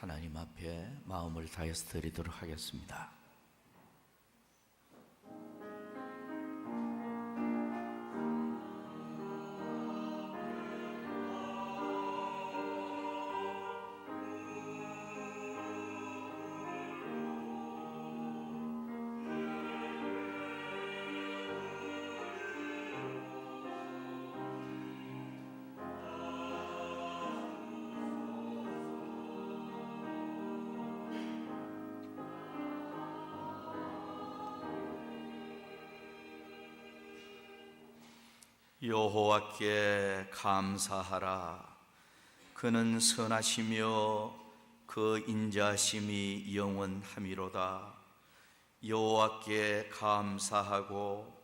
하나님 앞에 마음을 다해서 드리도록 하겠습니다. 여호와께 감사하라. 그는 선하시며 그 인자심이 영원함이로다. 여호와께 감사하고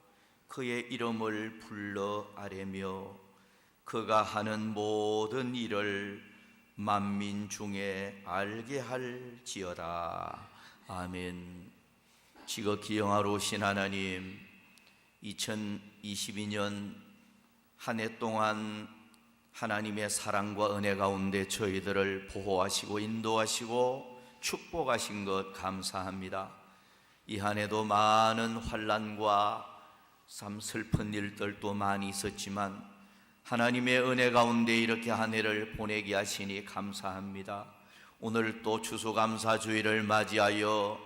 그의 이름을 불러 아뢰며 그가 하는 모든 일을 만민 중에 알게 할지어다. 아멘. 지극히 영화로우신 하나님, 2022년 한 해 동안 하나님의 사랑과 은혜 가운데 저희들을 보호하시고 인도하시고 축복하신 것 감사합니다. 이 한 해도 많은 환난과 참 슬픈 일들도 많이 있었지만 하나님의 은혜 가운데 이렇게 한 해를 보내게 하시니 감사합니다. 오늘 또 추수감사주일을 맞이하여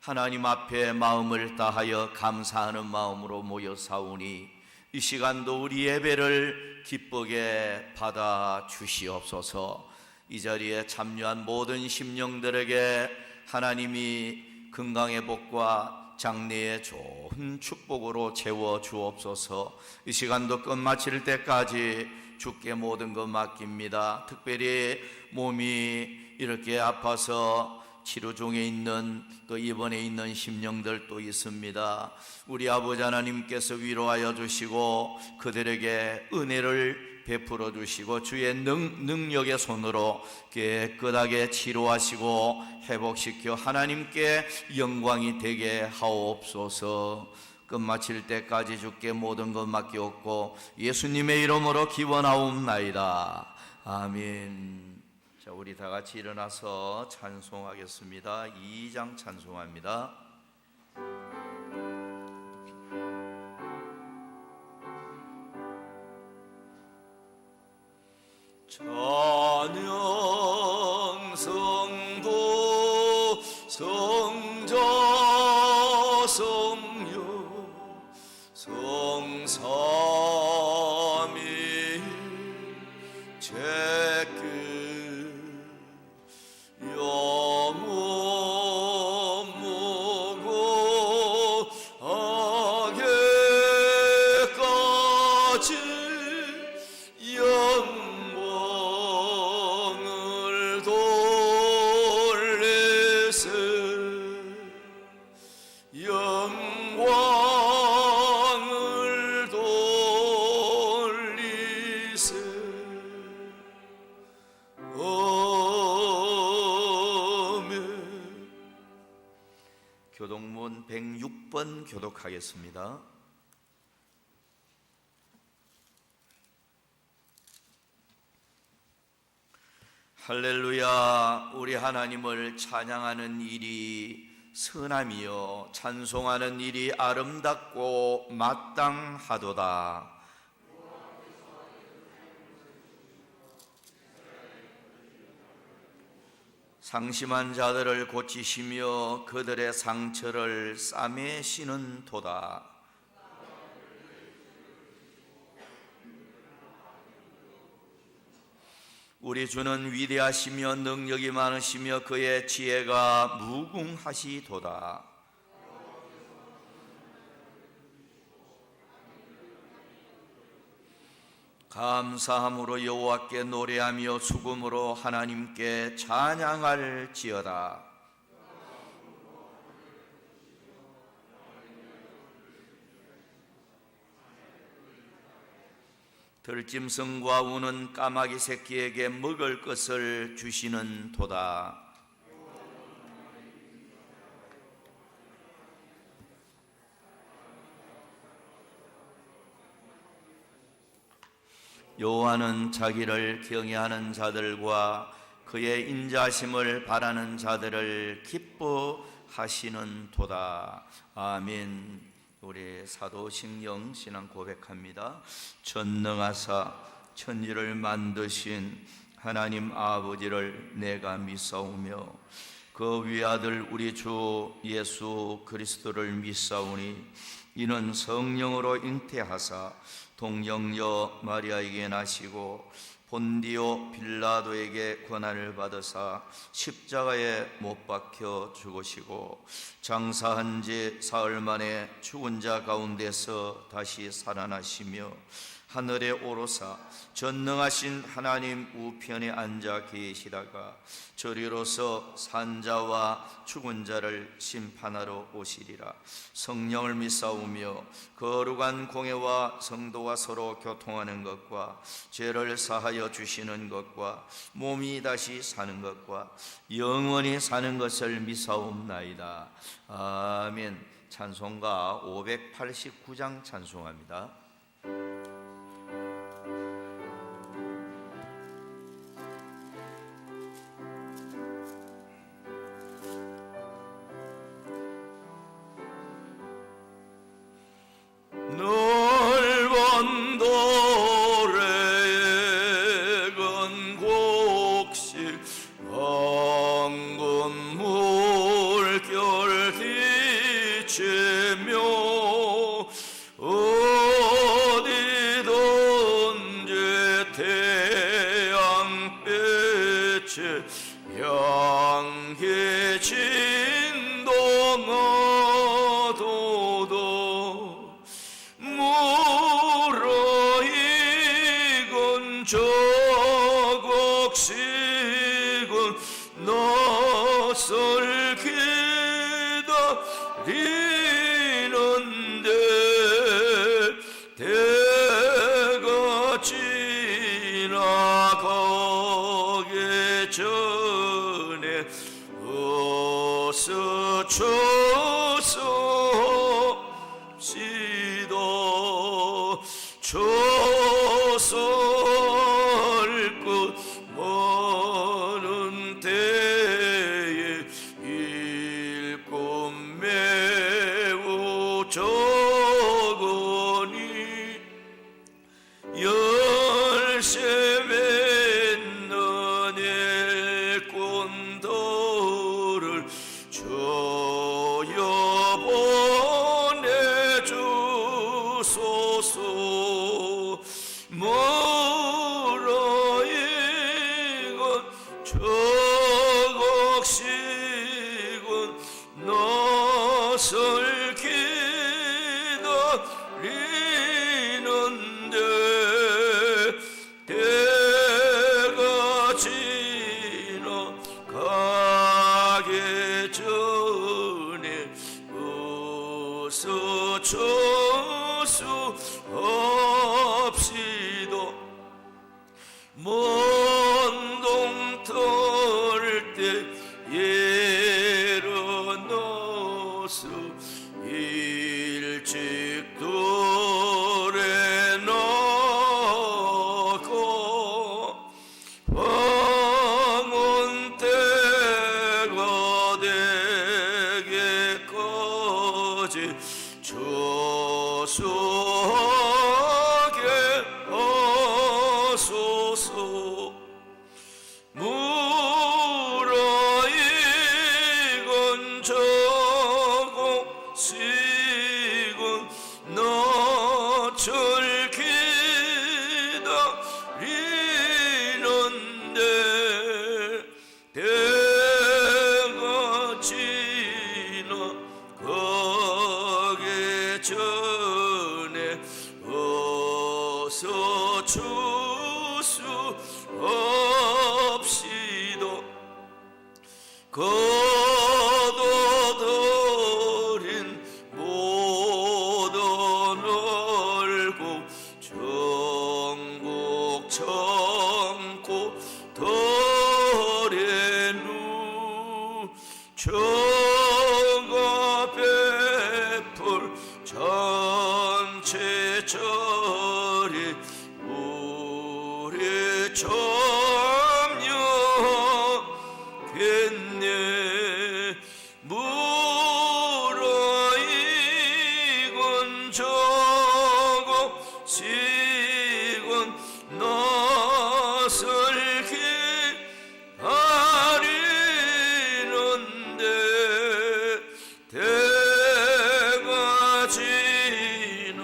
하나님 앞에 마음을 다하여 감사하는 마음으로 모여 사오니 이 시간도 우리 예배를 기쁘게 받아 주시옵소서. 이 자리에 참여한 모든 심령들에게 하나님이 건강의 복과 장래의 좋은 축복으로 채워 주옵소서. 이 시간도 끝마칠 때까지 주께 모든 것 맡깁니다. 특별히 몸이 이렇게 아파서 치료 중에 있는 또 입원해 있는 심령들도 있습니다. 우리 아버지 하나님께서 위로하여 주시고 그들에게 은혜를 베풀어 주시고 주의 능력의 손으로 깨끗하게 치료하시고 회복시켜 하나님께 영광이 되게 하옵소서. 끝마칠 때까지 주께 모든 것 맡기옵고 예수님의 이름으로 기원하옵나이다. 아멘. 자, 우리 다 같이 일어나서 찬송하겠습니다. 2장 찬송합니다. 찬양 성도 성자 성녀 성삼위 제끝 영원 무고 하게까지 영광을 돌리세 영광을 돌리세. 교동문 106번 교독하겠습니다. 할렐루야. 우리 하나님을 찬양하는 일이 선함이요 찬송하는 일이 아름답고 마땅하도다. 상심한 자들을 고치시며 그들의 상처를 싸매시는 도다. 우리 주는 위대하시며 능력이 많으시며 그의 지혜가 무궁하시도다. 감사함으로 여호와께 노래하며 수금으로 하나님께 찬양할지어다. 들짐승과 우는 까마귀 새끼에게 먹을 것을 주시는 도다. 여호와는 자기를 경외하는 자들과 그의 인자심을 바라는 자들을 기뻐하시는 도다. 아멘. 우리 사도신경 신앙 고백합니다. 전능하사 천지를 만드신 하나님 아버지를 내가 믿사오며 그 위아들 우리 주 예수 그리스도를 믿사오니 이는 성령으로 잉태하사 동정녀 마리아에게 나시고 본디오 빌라도에게 고난을 받으사 십자가에 못 박혀 죽으시고 장사한 지 사흘 만에 죽은 자 가운데서 다시 살아나시며 하늘에 오르사 전능하신 하나님 우편에 앉아 계시다가 저리로서 산자와 죽은 자를 심판하러 오시리라. 성령을 믿사오며 거룩한 공회와 성도와 서로 교통하는 것과 죄를 사하여 주시는 것과 몸이 다시 사는 것과 영원히 사는 것을 믿사옵나이다. 아멘. 찬송가 589장 찬송합니다. 넓은 도래에 건곡식 황금 물결 비치며 어디든지 태양빛이 향기 진동하도도 무르익은 저곡식은 낯을 기다리는데 때가 지나가기 전에 어서 초섭시다. 초설 것 많은 때에 일꾼 매우 적으니 열심히 있는 일꾼들을 저여 보내주소서. 무르익은 저곡식은 낯을 기다리는데 때가 지나가기 전에 어서 초수합시다. 먼 동떨 때 일어나서 일찍 들에 나가 황혼 때가 되기까지 조수하게 하소서. 무르익은 저곡식은 낯을 기다리는데 때가 지나가기 전에 어서 추수합시다. 거둬들인 모든 얼굴 천국 참고 덜의 누 정가 베풀 전체절이 우리 참여 내 물어이건 저고 시건 낯을 기다리는데 때가 지나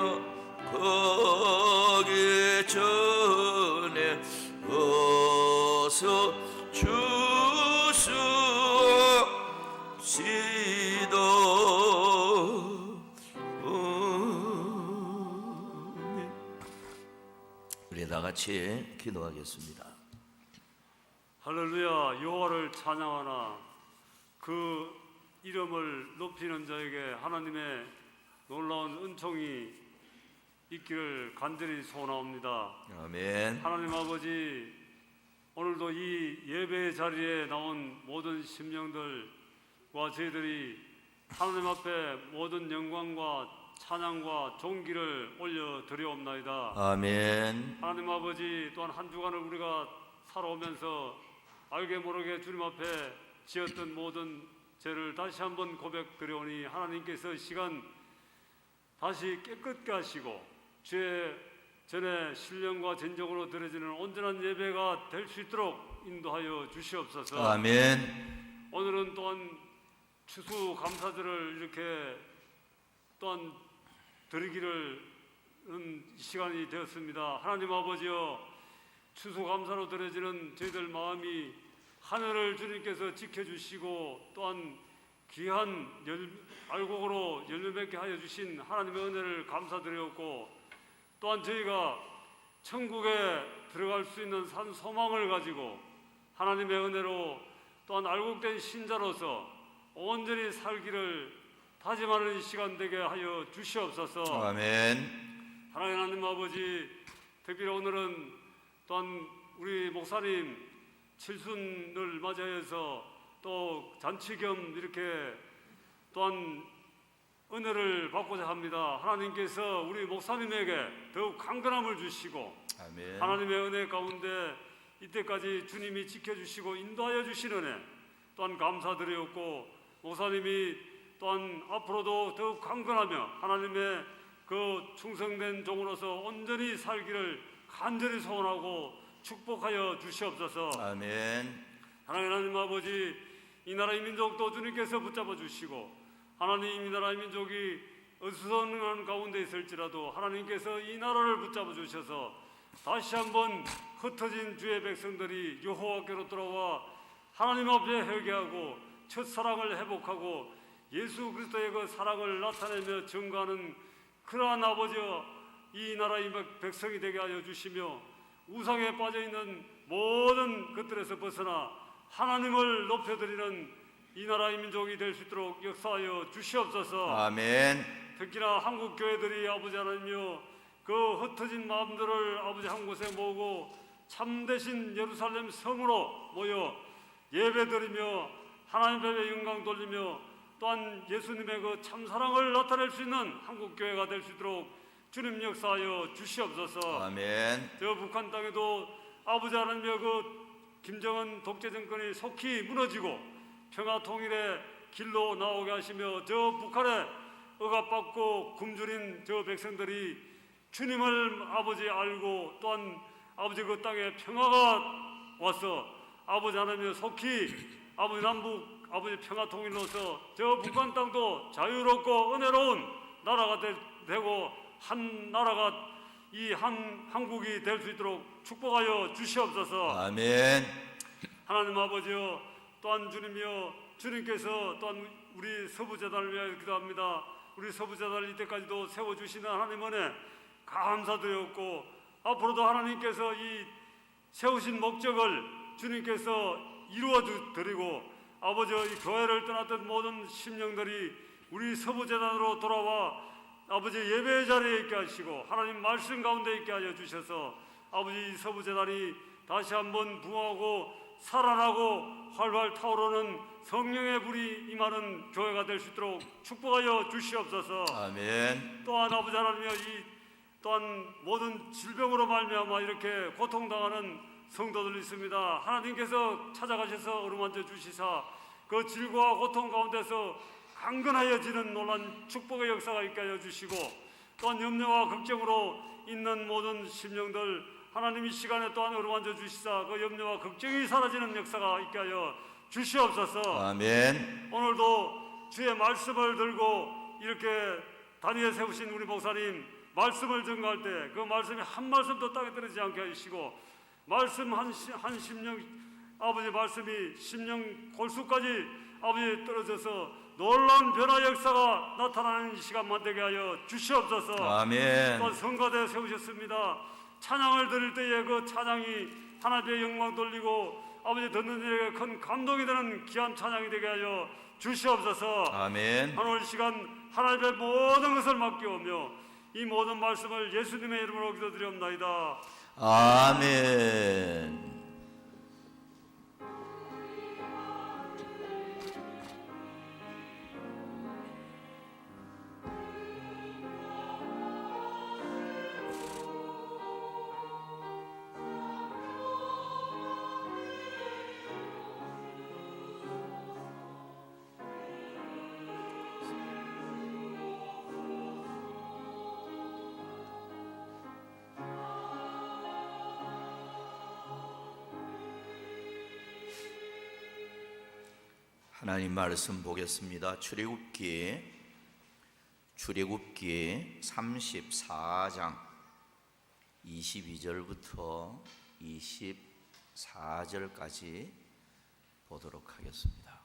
거기 전에 어서 주시옵시다. 우리 다 같이 기도하겠습니다. 할렐루야. 여호와를 찬양하나 그 이름을 높이는 자에게 하나님의 놀라운 은총이 있기를 간절히 소원하옵니다. 아멘. 하나님 아버지, 오늘도 이 예배의 자리에 나온 모든 심령들과 저희들이 하나님 앞에 모든 영광과 찬양과 존귀를 올려드리옵나이다. 아멘. 하나님 아버지, 또한 한 주간을 우리가 살아오면서 알게 모르게 주님 앞에 지었던 모든 죄를 다시 한번 고백드려오니 하나님께서 시간 다시 깨끗게 하시고 주의 전에 신령과 진정으로 드려지는 온전한 예배가 될 수 있도록 인도하여 주시옵소서. 아멘. 오늘은 또한 추수감사절을 이렇게 또한 드리기를 시간이 되었습니다. 하나님 아버지여, 추수감사로 드려지는 저희들 마음이 하늘을 주님께서 지켜주시고 또한 귀한 알곡으로 열매 맺게 하여 주신 하나님의 은혜를 감사드렸고, 또한 저희가 천국에 들어갈 수 있는 산 소망을 가지고 하나님의 은혜로 또한 알곡된 신자로서 온전히 살기를 다짐하는 시간 되게 하여 주시옵소서. 아멘. 사랑하는 하나님 아버지, 특별히 오늘은 또한 우리 목사님 칠순을 맞이해서 또 잔치 겸 이렇게 또한 은혜를 받고자 합니다. 하나님께서 우리 목사님에게 더욱 강건함을 주시고 아멘. 하나님의 은혜 가운데 이때까지 주님이 지켜주시고 인도하여 주신 은혜 또한 감사드렸고, 목사님이 또한 앞으로도 더욱 강건하며 하나님의 그 충성된 종으로서 온전히 살기를 간절히 소원하고 축복하여 주시옵소서. 아멘. 하나님 아버지, 이 나라의 민족도 주님께서 붙잡아 주시고 하나님 이 나라의 민족이 어수선한 가운데 있을지라도 하나님께서 이 나라를 붙잡아 주셔서 다시 한번 흩어진 주의 백성들이 여호와께로 돌아와 하나님 앞에 회개하고 첫사랑을 회복하고 예수 그리스도의 그 사랑을 나타내며 증거하는 그러한 아버지여, 이 나라의 백성이 되게 하여 주시며 우상에 빠져있는 모든 것들에서 벗어나 하나님을 높여드리는 이 나라의 민족이 될 수 있도록 역사하여 주시옵소서. 아멘. 특히나 한국 교회들이 아버지 하나님이여, 그 흩어진 마음들을 아버지 한 곳에 모으고 참되신 예루살렘 성으로 모여 예배드리며 하나님 앞에 영광 돌리며 또한 예수님의 그 참사랑을 나타낼 수 있는 한국 교회가 될 수 있도록 주님 역사하여 주시옵소서. 아멘. 저 북한 땅에도 아버지 하나님의 그 김정은 독재 정권이 속히 무너지고 평화 통일의 길로 나오게 하시며 저 북한에 억압받고 굶주린 저 백성들이 주님을 아버지 알고 또한 아버지 그 땅에 평화가 와서 아버지 하나님의 속히 아버지 남북 아버지 평화 통일로서 저 북한 땅도 자유롭고 은혜로운 나라가 되고 한 나라가 이 한국이 될 수 있도록 축복하여 주시옵소서. 아멘. 하나님 아버지여, 또한 주님이여, 주님께서 또한 우리 서부재단을 위하여 기도합니다. 우리 서부재단을 이때까지도 세워주시는 하나님 은혜 감사드렸고, 앞으로도 하나님께서 이 세우신 목적을 주님께서 이루어 드리고 아버지여, 이 교회를 떠났던 모든 심령들이 우리 서부재단으로 돌아와 아버지 예배의 자리에 있게 하시고 하나님 말씀 가운데 있게 하여 주셔서 아버지 서부재단이 다시 한번 부흥하고 살아나고 활활 타오르는 성령의 불이 임하는 교회가 될 수 있도록 축복하여 주시옵소서. 아멘. 또한 아버지 하나님이여, 이 또한 모든 질병으로 말미암아 이렇게 고통당하는 성도들 있습니다. 하나님께서 찾아가셔서 어루만져 주시사 그 질고와 고통 가운데서 강건하여지는 놀란 축복의 역사가 있게 하여 주시고, 또한 염려와 걱정으로 있는 모든 심령들 하나님 이 시간에 또한 어루만져 주시사 그 염려와 걱정이 사라지는 역사가 있게 하여 주시옵소서. 아멘. 오늘도 주의 말씀을 들고 이렇게 단위에 세우신 우리 목사님 말씀을 전가할 때 그 말씀이 한 말씀도 땅에 떨어지지 않게 하시고, 말씀 한 심령, 아버지 말씀이 심령 골수까지 아버지 떨어져서 놀라운 변화 역사가 나타나는 이 시간만 되게 하여 주시옵소서. 아멘. 또 성가대 세우셨습니다. 찬양을 드릴 때에 그 찬양이 하나님의 영광 돌리고 아버지 듣는 이에게 큰 감동이 되는 귀한 찬양이 되게 하여 주시옵소서. 아멘. 오늘 시간 하나님의 모든 것을 맡기오며 이 모든 말씀을 예수님의 이름으로 기도드리옵나이다. 아멘. 하나님 말씀 보겠습니다. 출애굽기 34장 22절부터 24절까지 보도록 하겠습니다.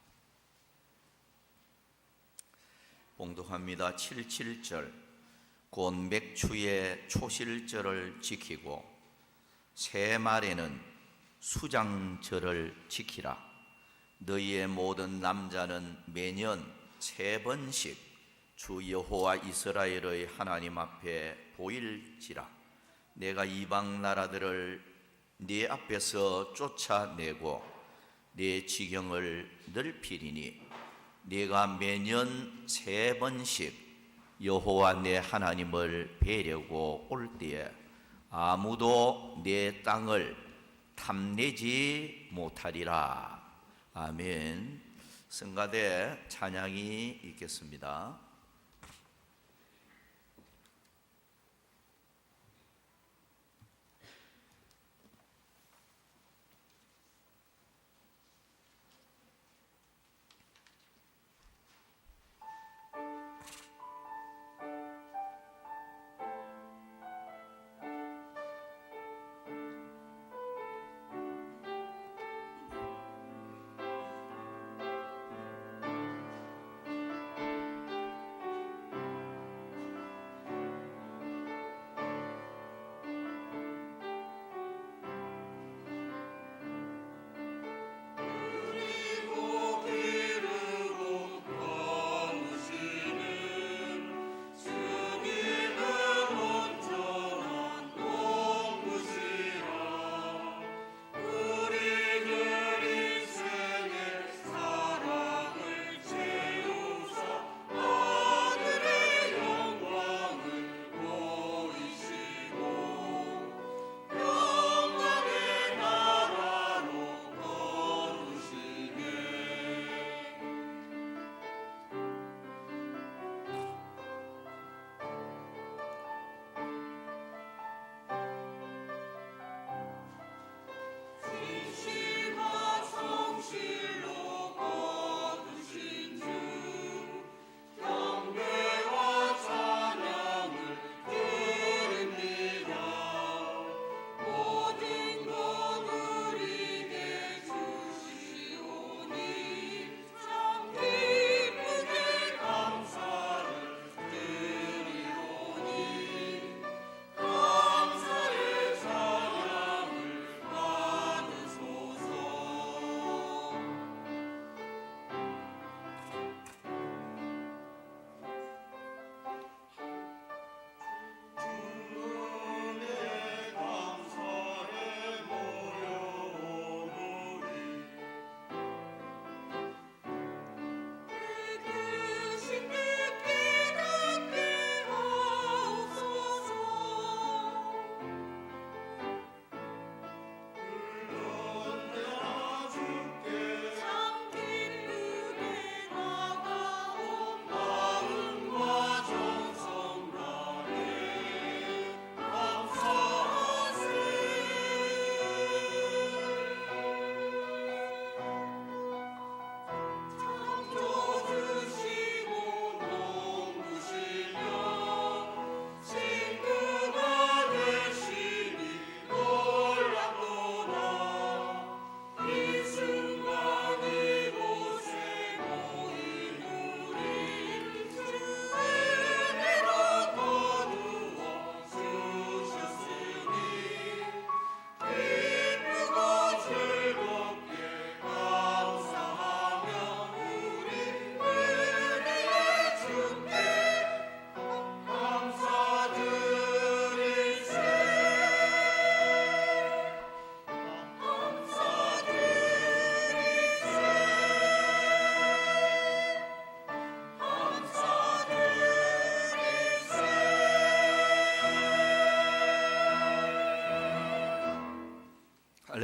봉독합니다. 77절. 곧 맥추의 초실절을 지키고 새 말에는 수장절을 지키라. 너희의 모든 남자는 매년 3번씩 주 여호와 이스라엘의 하나님 앞에 보일지라. 내가 이방 나라들을 네 앞에서 쫓아내고 네 지경을 넓히리니 네가 매년 3번씩 여호와 내 하나님을 뵈려고 올 때에 아무도 내 땅을 탐내지 못하리라. 아멘. 성가대 찬양이 있겠습니다.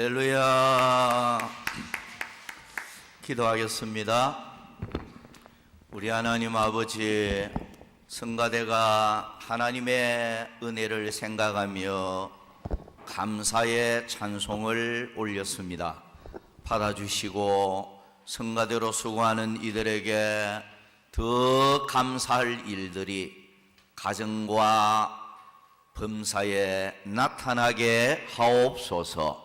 할렐루야. 기도하겠습니다. 우리 하나님 아버지, 성가대가 하나님의 은혜를 생각하며 감사의 찬송을 올렸습니다. 받아주시고 성가대로 수고하는 이들에게 더 감사할 일들이 가정과 범사에 나타나게 하옵소서.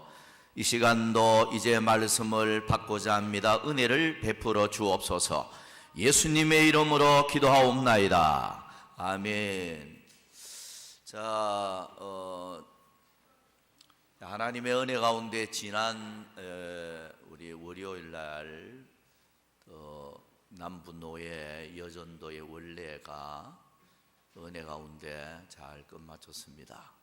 이 시간도 이제 말씀을 받고자 합니다. 은혜를 베풀어 주옵소서. 예수님의 이름으로 기도하옵나이다. 아멘. 자, 하나님의 은혜 가운데 지난 우리 월요일 날 남부노예 여전도의 원례가 은혜 가운데 잘 끝마쳤습니다.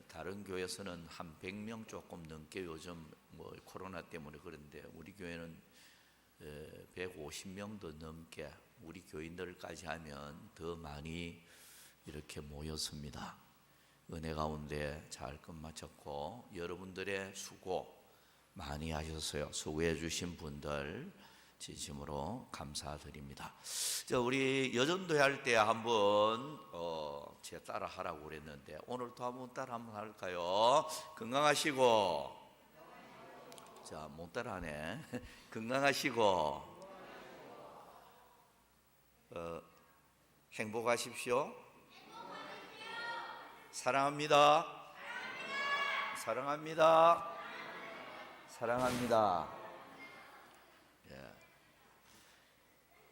다른 교회에서는 한 100명 조금 넘게 요즘 뭐 코로나 때문에 그런데 우리 교회는 150명도 넘게 우리 교인들까지 하면 더 많이 이렇게 모였습니다. 은혜 가운데 잘 끝마쳤고 여러분들의 수고 많이 하셨어요. 수고해 주신 분들 진심으로 감사드립니다. 우리 여전도 할 때 한번 제 따라 하라고 그랬는데 오늘도 한번 따라 한번 할까요? 건강하시고, 자, 못 따라하네. 건강하시고 행복하십시오. 사랑합니다. 사랑합니다. 사랑합니다.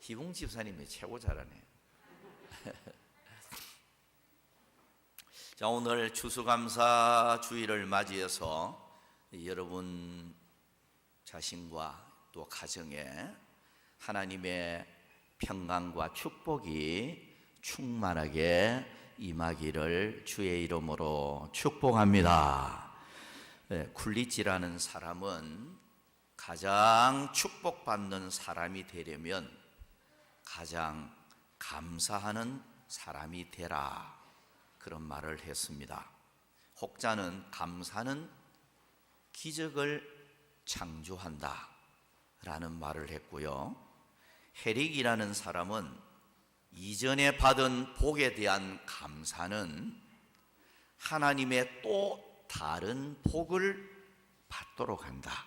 희봉 집사님이 최고 잘하네. 자, 오늘 추수감사 주일을 맞이해서 여러분 자신과 또 가정에 하나님의 평강과 축복이 충만하게 임하기를 주의 이름으로 축복합니다. 쿨리치라는 사람은 가장 축복받는 사람이 되려면 가장 감사하는 사람이 되라, 그런 말을 했습니다. 혹자는 감사는 기적을 창조한다 라는 말을 했고요. 헤릭이라는 사람은 이전에 받은 복에 대한 감사는 하나님의 또 다른 복을 받도록 한다.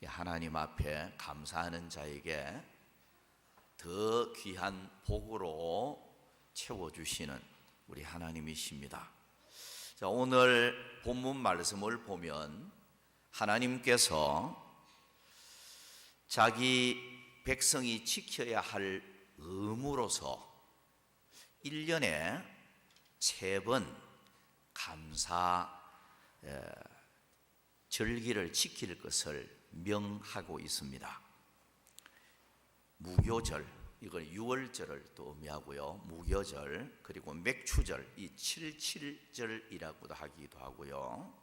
하나님 앞에 감사하는 자에게 더 귀한 복으로 채워주시는 우리 하나님이십니다. 자, 오늘 본문 말씀을 보면 하나님께서 자기 백성이 지켜야 할 의무로서 1년에 3번 감사 절기를 지킬 것을 명하고 있습니다. 무교절, 이건 6월절을 또 의미하고요. 무교절, 그리고 맥추절, 이 77절이라고도 하기도 하고요.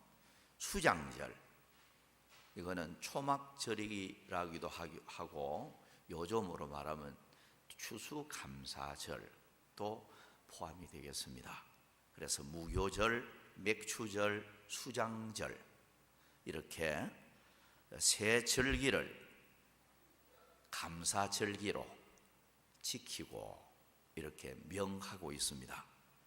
수장절, 이거는 초막절이라기도 하고 요즘으로 말하면 추수감사절도 포함이 되겠습니다. 그래서 무교절, 맥추절, 수장절 이렇게 세 절기를 감사절기로 지키고 이렇게 명하고 있습니다.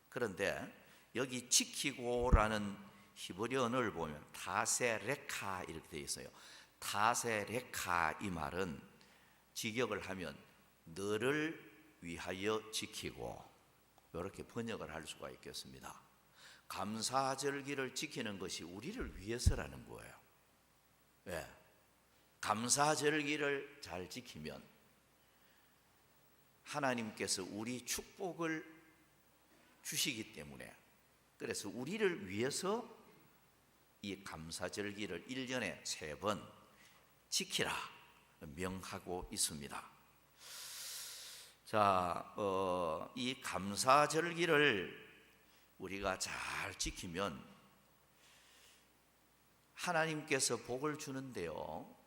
그런데 여기 지키고라는 히브리어 언어를 보면 타세레카 이렇게 되어 있어요. 타세레카, 이 말은 직역을 하면 너를 위하여 지키고, 이렇게 번역을 할 수가 있겠습니다. 감사절기를 지키는 것이 우리를 위해서라는 거예요. 왜? 감사절기를 잘 지키면 하나님께서 우리 축복을 주시기 때문에, 그래서 우리를 위해서 이 감사절기를 1년에 3번 지키라 명하고 있습니다. 자, 이 감사절기를 우리가 잘 지키면 하나님께서 복을 주는데요,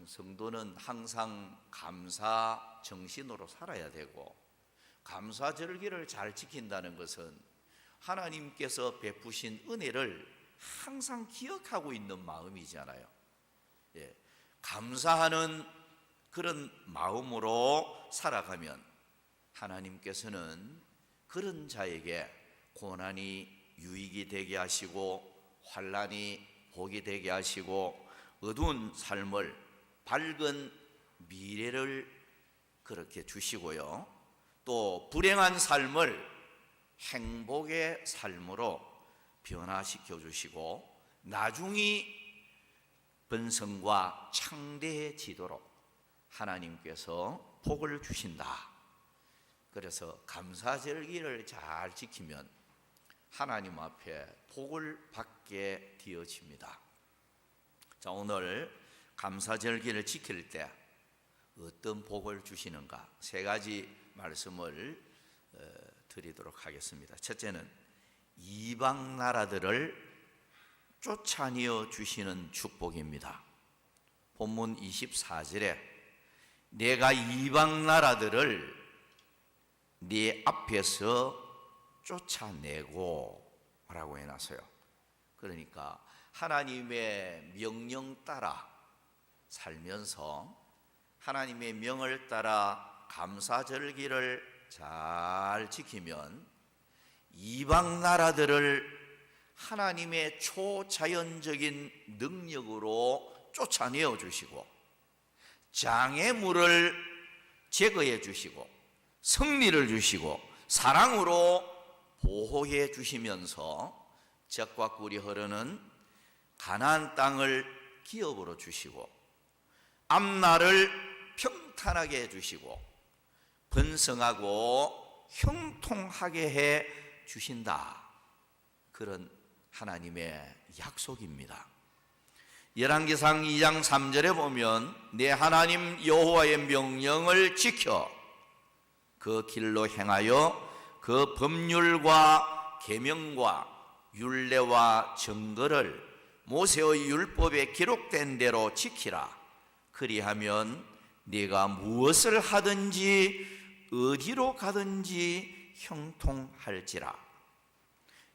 성도는 항상 감사 정신으로 살아야 되고, 감사절기를 잘 지킨다는 것은 하나님께서 베푸신 은혜를 항상 기억하고 있는 마음이잖아요. 예, 감사하는 그런 마음으로 살아가면 하나님께서는 그런 자에게 고난이 유익이 되게 하시고 환난이 복이 되게 하시고 어두운 삶을 밝은 미래를 그렇게 주시고요, 또 불행한 삶을 행복의 삶으로 변화시켜 주시고 나중이 번성과 창대해지도록 하나님께서 복을 주신다. 그래서 감사절기를 잘 지키면 하나님 앞에 복을 받게 되어집니다. 자, 오늘 감사절기를 지킬 때 어떤 복을 주시는가, 세 가지 말씀을 드리도록 하겠습니다. 첫째는 이방 나라들을 쫓아내어 주시는 축복입니다. 본문 24절에 내가 이방 나라들을 네 앞에서 쫓아내고 라고 해놨어요. 그러니까 하나님의 명령 따라 살면서 하나님의 명을 따라 감사절기를 잘 지키면 이방 나라들을 하나님의 초자연적인 능력으로 쫓아내어 주시고 장애물을 제거해 주시고 승리를 주시고 사랑으로 보호해 주시면서 젖과 꿀이 흐르는 가나안 땅을 기업으로 주시고 앞날을 평탄하게 해 주시고 번성하고 형통하게 해 주신다. 그런 하나님의 약속입니다. 열왕기상 2장 3절에 보면 내 하나님 여호와의 명령을 지켜 그 길로 행하여 그 법률과 계명과 율례와 정거를 모세의 율법에 기록된 대로 지키라. 그리하면 네가 무엇을 하든지 어디로 가든지 형통할지라.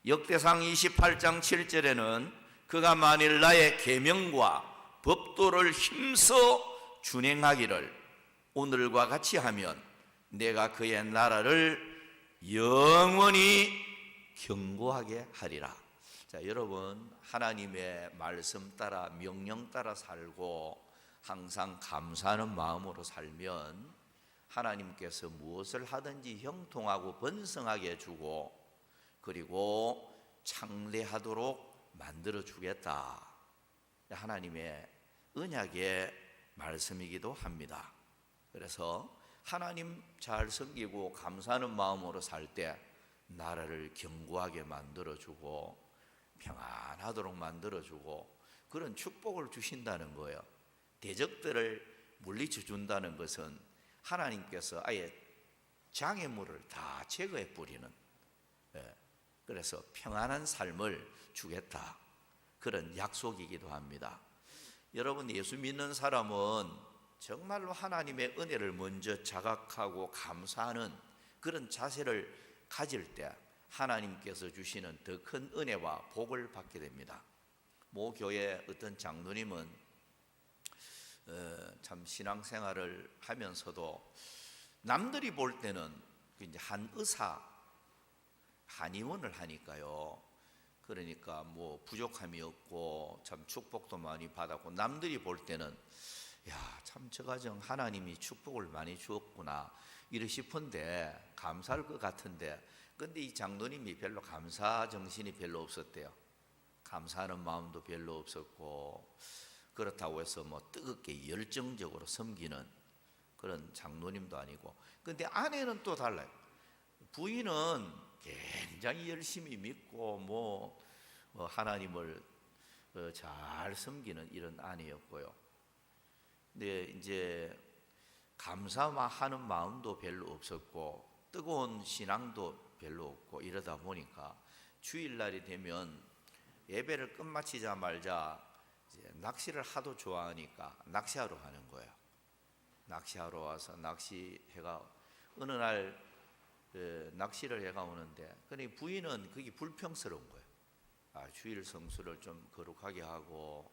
역대상 28장 7절에는 그가 만일 나의 계명과 법도를 힘써 준행하기를 오늘과 같이 하면 내가 그의 나라를 영원히 견고하게 하리라. 자, 여러분, 하나님의 말씀 따라 명령 따라 살고 항상 감사하는 마음으로 살면 하나님께서 무엇을 하든지 형통하고 번성하게 해주고 그리고 창대하도록 만들어 주겠다. 하나님의 언약의 말씀이기도 합니다. 그래서 하나님 잘 섬기고 감사하는 마음으로 살 때 나라를 견고하게 만들어주고 평안하도록 만들어주고 그런 축복을 주신다는 거예요. 대적들을 물리쳐 준다는 것은 하나님께서 아예 장애물을 다 제거해 뿌리는, 그래서 평안한 삶을 주겠다, 그런 약속이기도 합니다. 여러분, 예수 믿는 사람은 정말로 하나님의 은혜를 먼저 자각하고 감사하는 그런 자세를 가질 때 하나님께서 주시는 더 큰 은혜와 복을 받게 됩니다. 모 교회 어떤 장로님은 참 신앙생활을 하면서도 남들이 볼 때는 이제 한 의사, 한의원을 하니까요. 그러니까 뭐 부족함이 없고 참 축복도 많이 받았고 남들이 볼 때는 야, 참 저 가정 하나님이 축복을 많이 주었구나 이러 싶은데 감사할 것 같은데, 근데 이 장로님이 별로 감사 정신이 별로 없었대요. 감사하는 마음도 별로 없었고 그렇다고 해서 뭐 뜨겁게 열정적으로 섬기는 그런 장로님도 아니고, 근데 아내는 또 달라요. 부인은 굉장히 열심히 믿고 뭐 하나님을 잘 섬기는 이런 아내였고요. 근데 이제 감사하는 마음도 별로 없었고 뜨거운 신앙도 별로 없고 이러다 보니까 주일날이 되면 예배를 끝마치자마자 이제 낚시를 하도 좋아하니까 낚시하러 가는 거예요. 낚시하러 와서 낚시해가 어느 날 낚시를 해가 오는데, 근데 부인은 그게 불평스러운 거예요. 주일 성수를 좀 거룩하게 하고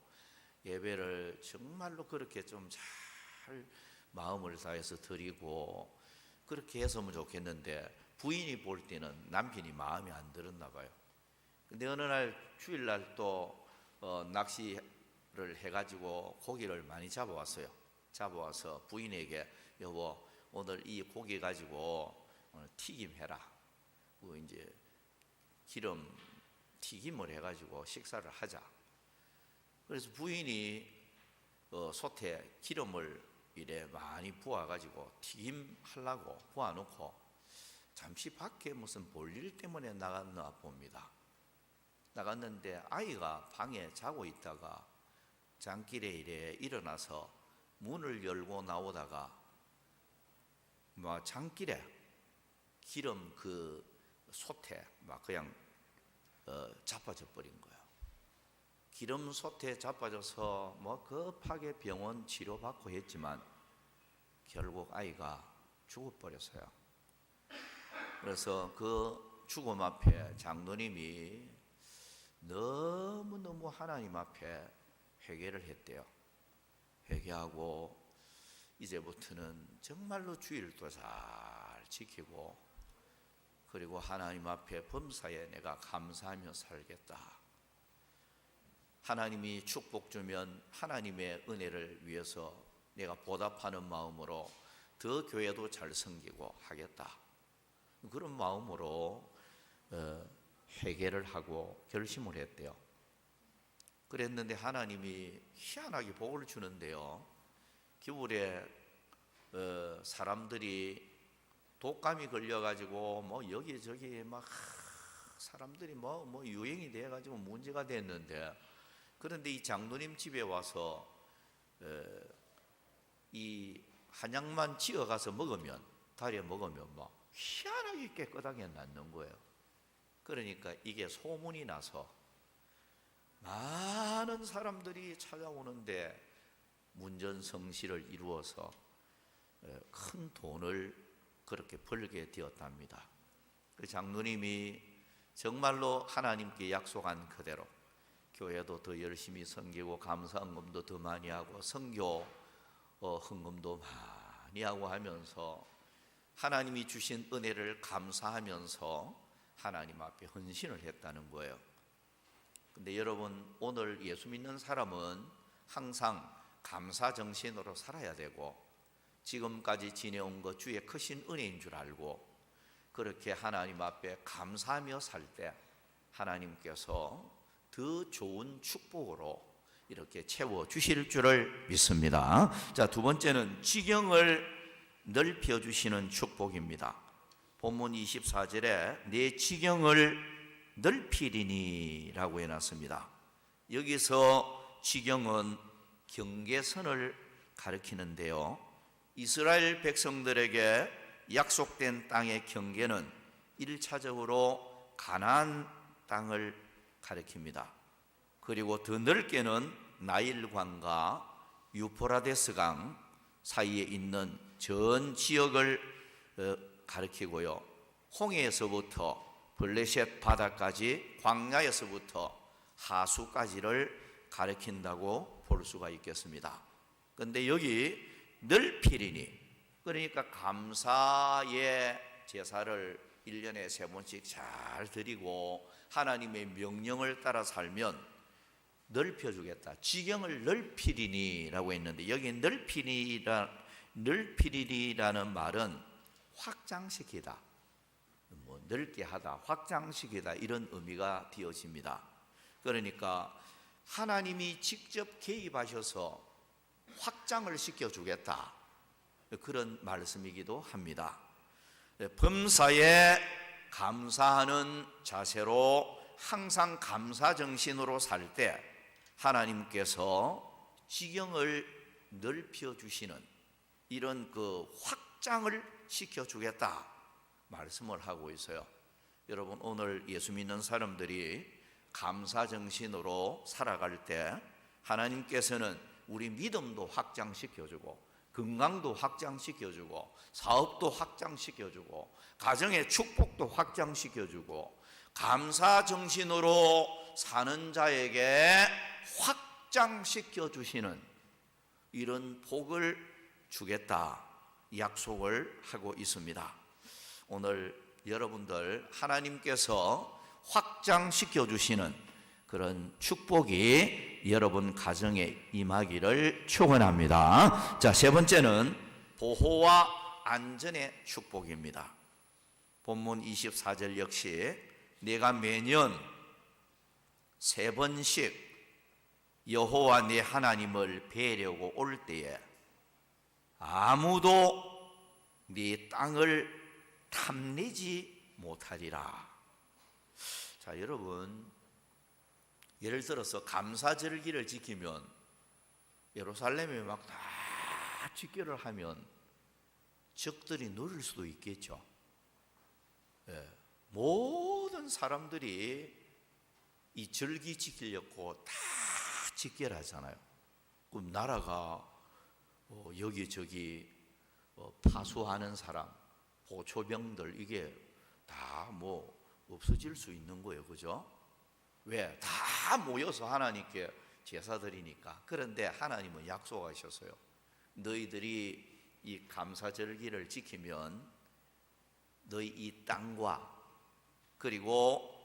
예배를 정말로 그렇게 좀 잘 마음을 다해서 드리고 그렇게 했으면 좋겠는데 부인이 볼 때는 남편이 마음에 안 들었나 봐요. 근데 어느 날 주일날 또 낚시를 해가지고 고기를 많이 잡아왔어요. 잡아와서 부인에게 여보 오늘 이 고기 가지고 오늘 튀김해라. 그 이제 기름 튀김을 해가지고 식사를 하자. 그래서 부인이 솥에 기름을 이래 많이 부어가지고 튀김하려고 부어놓고 잠시 밖에 무슨 볼일 때문에 나갔나 봅니다. 나갔는데 아이가 방에 자고 있다가 장길에 이래 일어나서 문을 열고 나오다가 막 장길에 기름 그 솥에 막 그냥 자빠져 버린 거예요. 기름 솥에 자빠져서 뭐 급하게 병원 치료받고 했지만 결국 아이가 죽어버렸어요. 그래서 그 죽음 앞에 장로님이 너무너무 하나님 앞에 회개를 했대요. 회개하고 이제부터는 정말로 주일도 잘 지키고 그리고 하나님 앞에 범사에 내가 감사하며 살겠다. 하나님이 축복 주면 하나님의 은혜를 위해서 내가 보답하는 마음으로 더 교회도 잘 섬기고 하겠다. 그런 마음으로 회개를 하고 결심을 했대요. 그랬는데 하나님이 희한하게 복을 주는데요. 겨울에 사람들이 독감이 걸려가지고 뭐 여기저기 막 사람들이 뭐 유행이 돼가지고 문제가 됐는데 그런데 이 장로님 집에 와서 이 한약만 지어가서 먹으면 다리에 먹으면 뭐 희한하게 깨끗하게 낫는 거예요. 그러니까 이게 소문이 나서 많은 사람들이 찾아오는데 문전성시를 이루어서 큰 돈을 그렇게 벌게 되었답니다. 그 장로님이 정말로 하나님께 약속한 그대로 교회도 더 열심히 섬기고 감사헌금도 더 많이 하고 선교 헌금도 많이 하고 하면서 하나님이 주신 은혜를 감사하면서 하나님 앞에 헌신을 했다는 거예요. 근데 여러분 오늘 예수 믿는 사람은 항상 감사 정신으로 살아야 되고 지금까지 지내온 것 주의 크신 은혜인 줄 알고 그렇게 하나님 앞에 감사하며 살 때 하나님께서 더 좋은 축복으로 이렇게 채워주실 줄을 믿습니다. 자, 두 번째는 지경을 넓혀주시는 축복입니다. 본문 24절에 내 지경을 넓히리니 라고 해놨습니다. 여기서 지경은 경계선을 가리키는데요. 이스라엘 백성들에게 약속된 땅의 경계는 1차적으로 가나안 땅을 가리킵니다. 그리고 더 넓게는 나일강과 유프라데스 강 사이에 있는 전 지역을 가리키고요. 홍해에서부터 블레셋 바다까지 광야에서부터 하수까지를 가리킨다고 볼 수가 있겠습니다. 그런데 여기 넓히리니 그러니까 감사의 제사를 1년에 3번씩 잘 드리고 하나님의 명령을 따라 살면 넓혀주겠다. 지경을 넓히리니라고 했는데 여기 넓히리라는 말은 확장시키다, 뭐 넓게 하다, 확장시키다 이런 의미가 되어집니다. 그러니까 하나님이 직접 개입하셔서 확장을 시켜주겠다 그런 말씀이기도 합니다. 범사에 감사하는 자세로 항상 감사 정신으로 살 때 하나님께서 지경을 넓혀 주시는 이런 그 확장을 시켜 주겠다 말씀을 하고 있어요. 여러분 오늘 예수 믿는 사람들이 감사 정신으로 살아갈 때 하나님께서는 우리 믿음도 확장시켜 주고 건강도 확장시켜주고 사업도 확장시켜주고 가정의 축복도 확장시켜주고 감사 정신으로 사는 자에게 확장시켜 주시는 이런 복을 주겠다 약속을 하고 있습니다. 오늘 여러분들 하나님께서 확장시켜 주시는 그런 축복이 여러분 가정에 임하기를 축원합니다. 자, 세 번째는 보호와 안전의 축복입니다. 본문 24절 역시 내가 매년 3번씩 여호와 네 하나님을 뵈려고 올 때에 아무도 네 땅을 탐내지 못하리라. 자, 여러분, 예를 들어서 감사절기를 지키면 예루살렘에 막 다 집결을 하면 적들이 노릴 수도 있겠죠. 모든 사람들이 이 절기 지키려고 다 집결하잖아요. 그럼 나라가 여기저기 파수하는 사람, 보초병들 이게 다 없어질 수 있는 거예요. 그죠? 왜? 다 모여서 하나님께 제사 드리니까. 그런데 하나님은 약속하셨어요. 너희들이 이 감사절기를 지키면 너희 이 땅과 그리고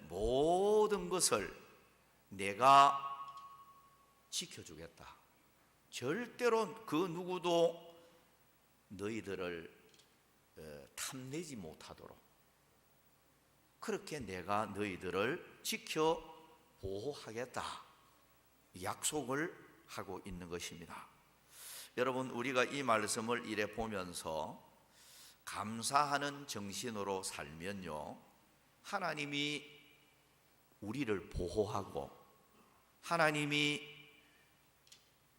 모든 것을 내가 지켜주겠다. 절대로 그 누구도 너희들을 탐내지 못하도록 그렇게 내가 너희들을 지켜 보호하겠다 약속을 하고 있는 것입니다. 여러분, 우리가 이 말씀을 이래 보면서 감사하는 정신으로 살면요, 하나님이 우리를 보호하고 하나님이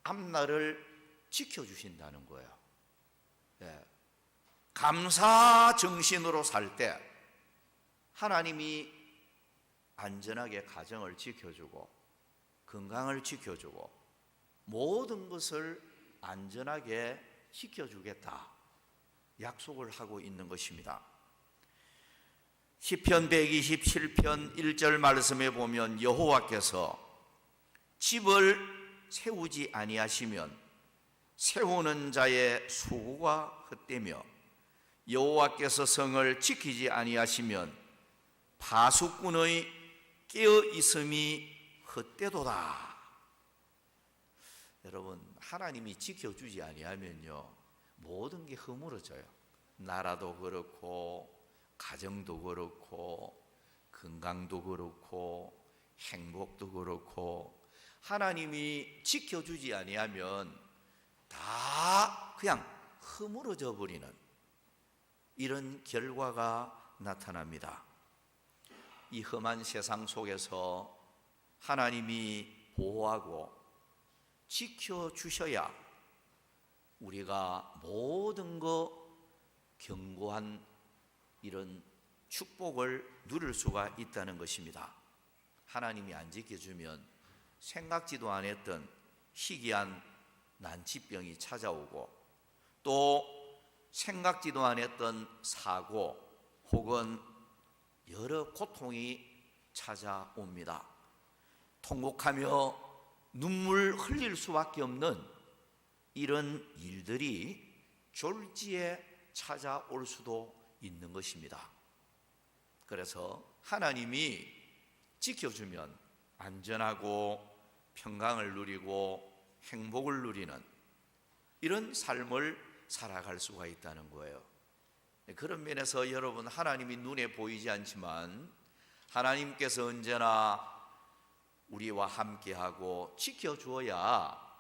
앞날을 지켜주신다는 거예요. 감사 정신으로 살 때 하나님이 안전하게 가정을 지켜주고 건강을 지켜주고 모든 것을 안전하게 지켜주겠다 약속을 하고 있는 것입니다. 시편 127편 1절 말씀에 보면 여호와께서 집을 세우지 아니하시면 세우는 자의 수고가 헛되며 여호와께서 성을 지키지 아니하시면 파수꾼의 깨어 있음이 헛되도다. 여러분, 하나님이 지켜주지 아니하면요 모든 게 허물어져요. 나라도 그렇고 가정도 그렇고 건강도 그렇고 행복도 그렇고 하나님이 지켜주지 아니하면 다 그냥 허물어져 버리는 이런 결과가 나타납니다. 이 험한 세상 속에서 하나님이 보호하고 지켜주셔야 우리가 모든 것 견고한 이런 축복을 누릴 수가 있다는 것입니다. 하나님이 안 지켜주면 생각지도 않았던 희귀한 난치병이 찾아오고 또 생각지도 않았던 사고 혹은 여러 고통이 찾아옵니다. 통곡하며 눈물 흘릴 수밖에 없는 이런 일들이 졸지에 찾아올 수도 있는 것입니다. 그래서 하나님이 지켜주면 안전하고 평강을 누리고 행복을 누리는 이런 삶을 살아갈 수가 있다는 거예요. 그런 면에서 여러분, 하나님이 눈에 보이지 않지만 하나님께서 언제나 우리와 함께하고 지켜주어야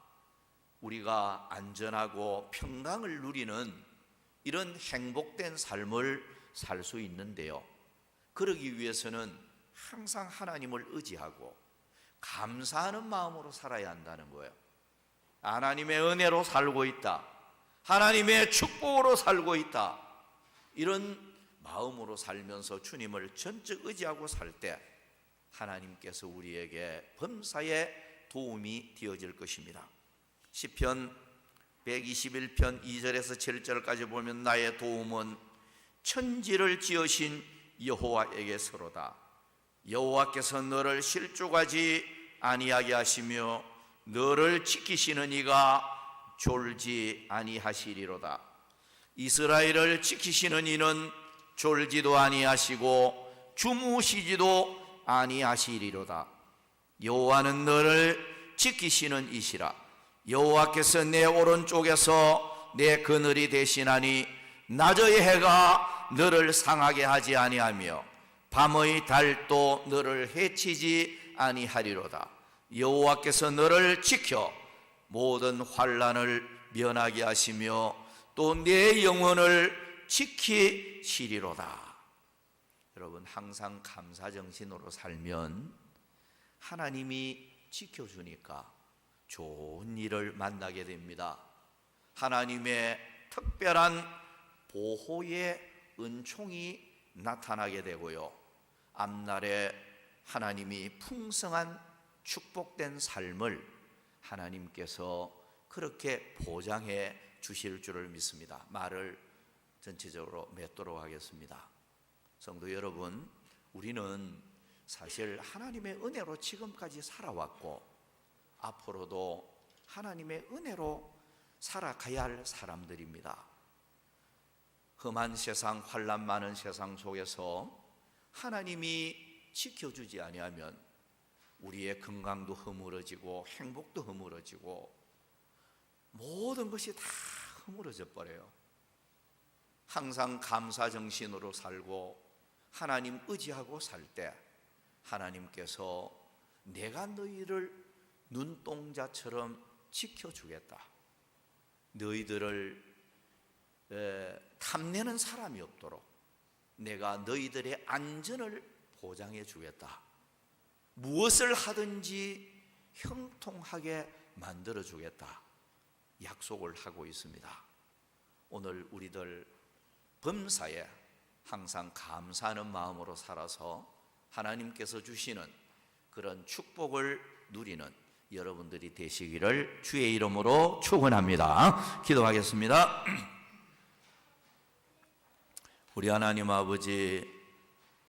우리가 안전하고 평강을 누리는 이런 행복된 삶을 살 수 있는데요, 그러기 위해서는 항상 하나님을 의지하고 감사하는 마음으로 살아야 한다는 거예요. 하나님의 은혜로 살고 있다, 하나님의 축복으로 살고 있다, 이런 마음으로 살면서 주님을 전적 의지하고 살 때 하나님께서 우리에게 범사에 도움이 되어질 것입니다. 시편 121편 2절에서 7절까지 보면 나의 도움은 천지를 지으신 여호와에게서로다. 여호와께서 너를 실족하지 아니하게 하시며 너를 지키시는 이가 졸지 아니하시리로다. 이스라엘을 지키시는 이는 졸지도 아니하시고 주무시지도 아니하시리로다. 여호와는 너를 지키시는 이시라. 여호와께서 내 오른쪽에서 내 그늘이 되시나니 낮의 해가 너를 상하게 하지 아니하며 밤의 달도 너를 해치지 아니하리로다. 여호와께서 너를 지켜 모든 환난을 면하게 하시며 또 내 영혼을 지키시리로다. 여러분, 항상 감사정신으로 살면 하나님이 지켜주니까 좋은 일을 만나게 됩니다. 하나님의 특별한 보호의 은총이 나타나게 되고요, 앞날에 하나님이 풍성한 축복된 삶을 하나님께서 그렇게 보장해 주실 줄을 믿습니다. 말을 전체적으로 맺도록 하겠습니다. 성도 여러분, 우리는 사실 하나님의 은혜로 지금까지 살아왔고 앞으로도 하나님의 은혜로 살아가야 할 사람들입니다. 험한 세상, 환난 많은 세상 속에서 하나님이 지켜주지 아니하면 우리의 건강도 허물어지고 행복도 허물어지고 모든 것이 다 허물어져 버려요. 항상 감사정신으로 살고 하나님 의지하고 살 때 하나님께서 내가 너희를 눈동자처럼 지켜주겠다. 너희들을 탐내는 사람이 없도록 내가 너희들의 안전을 보장해 주겠다. 무엇을 하든지 형통하게 만들어 주겠다. 약속을 하고 있습니다. 오늘 우리들 범사에 항상 감사하는 마음으로 살아서 하나님께서 주시는 그런 축복을 누리는 여러분들이 되시기를 주의 이름으로 축원합니다. 기도하겠습니다. 우리 하나님 아버지,